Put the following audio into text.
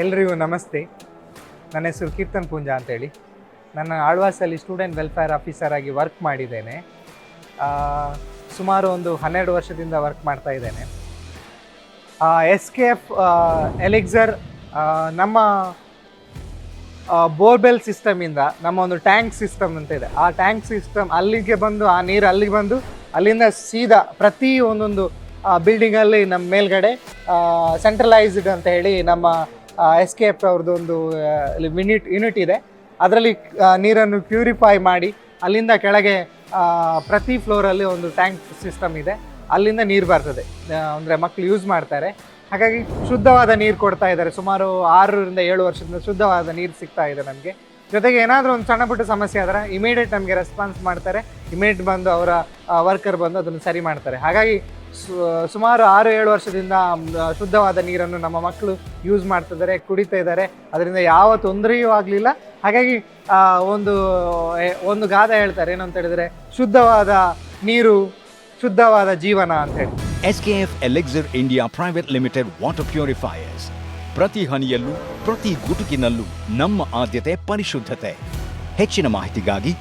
ಎಲ್ರಿಗೂ ನಮಸ್ತೆ. ನನ್ನ ಹೆಸರು ಕೀರ್ತನ್ ಪೂಂಜಾ ಅಂತೇಳಿ. ನನ್ನ ಆಳ್ವಾಸಲ್ಲಿ ಸ್ಟೂಡೆಂಟ್ ವೆಲ್ಫೇರ್ ಆಫೀಸರ್ ಆಗಿ ವರ್ಕ್ ಮಾಡಿದ್ದೇನೆ. ಸುಮಾರು ಒಂದು 12 ವರ್ಷದಿಂದ ವರ್ಕ್ ಮಾಡ್ತಾ ಇದ್ದೇನೆ. SKF ಎಲಿಕ್ಸರ್ ನಮ್ಮ ಬೋರ್ವೆಲ್ ಸಿಸ್ಟಮಿಂದ ನಮ್ಮ ಒಂದು ಟ್ಯಾಂಕ್ ಸಿಸ್ಟಮ್ ಅಂತ ಇದೆ. ಆ ಟ್ಯಾಂಕ್ ಸಿಸ್ಟಮ್ ಅಲ್ಲಿಗೆ ಬಂದು ಆ ನೀರು ಅಲ್ಲಿಗೆ ಬಂದು ಅಲ್ಲಿಂದ ಸೀದಾ ಪ್ರತಿ ಒಂದೊಂದು ಬಿಲ್ಡಿಂಗಲ್ಲಿ ನಮ್ಮ ಮೇಲ್ಗಡೆ ಸೆಂಟ್ರಲೈಸ್ಡ್ ಅಂತ ಹೇಳಿ ನಮ್ಮ SKF ಅವ್ರದ್ದು ಒಂದು ಯೂನಿಟ್ ಇದೆ. ಅದರಲ್ಲಿ ನೀರನ್ನು ಪ್ಯೂರಿಫೈ ಮಾಡಿ ಅಲ್ಲಿಂದ ಕೆಳಗೆ ಪ್ರತಿ ಫ್ಲೋರಲ್ಲಿ ಒಂದು ಟ್ಯಾಂಕ್ ಸಿಸ್ಟಮ್ ಇದೆ. ಅಲ್ಲಿಂದ ನೀರು ಬರ್ತದೆ, ಅಂದರೆ ಮಕ್ಕಳು ಯೂಸ್ ಮಾಡ್ತಾರೆ. ಹಾಗಾಗಿ ಶುದ್ಧವಾದ ನೀರು ಕೊಡ್ತಾ ಇದ್ದಾರೆ. ಸುಮಾರು 6 ರಿಂದ 7 ವರ್ಷದಿಂದ ಶುದ್ಧವಾದ ನೀರು ಸಿಗ್ತಾ ಇದೆ ನಮಗೆ. ಜೊತೆಗೆ ಏನಾದರೂ ಒಂದು ಸಣ್ಣ ಪುಟ್ಟ ಸಮಸ್ಯೆ ಆದರೆ ಇಮಿಡಿಯೇಟ್ ನಮಗೆ ರೆಸ್ಪಾನ್ಸ್ ಮಾಡ್ತಾರೆ. ಇಮಿಡಿಯೇಟ್ ಬಂದು ಅವರ ವರ್ಕರ್ ಬಂದು ಅದನ್ನು ಸರಿ ಮಾಡ್ತಾರೆ. ಹಾಗಾಗಿ ಸುಮಾರು 6-7 ವರ್ಷದಿಂದ ಶುದ್ಧವಾದ ನೀರನ್ನು ನಮ್ಮ ಮಕ್ಕಳು ಯೂಸ್ ಮಾಡ್ತಿದ್ದಾರೆ, ಕುಡಿತಾ ಇದ್ದಾರೆ. ಅದರಿಂದ ಯಾವ ತೊಂದರೆಯೂ ಆಗಲಿಲ್ಲ. ಹಾಗಾಗಿ ಒಂದು ಗಾದೆ ಹೇಳ್ತಾರೆ, ಏನಂತ ಹೇಳಿದರೆ ಶುದ್ಧವಾದ ನೀರು ಶುದ್ಧವಾದ ಜೀವನ ಅಂತ ಹೇಳಿ. SKF Elixir India Private Limited water purifiers. ಪ್ರತಿ ಹನಿಯಲ್ಲೂ ಪ್ರತಿ ಗುಟುಕಿನಲ್ಲೂ ನಮ್ಮ ಆದ್ಯತೆ ಪರಿಶುದ್ಧತೆ. ಹೆಚ್ಚಿನ ಮಾಹಿತಿಗಾಗಿ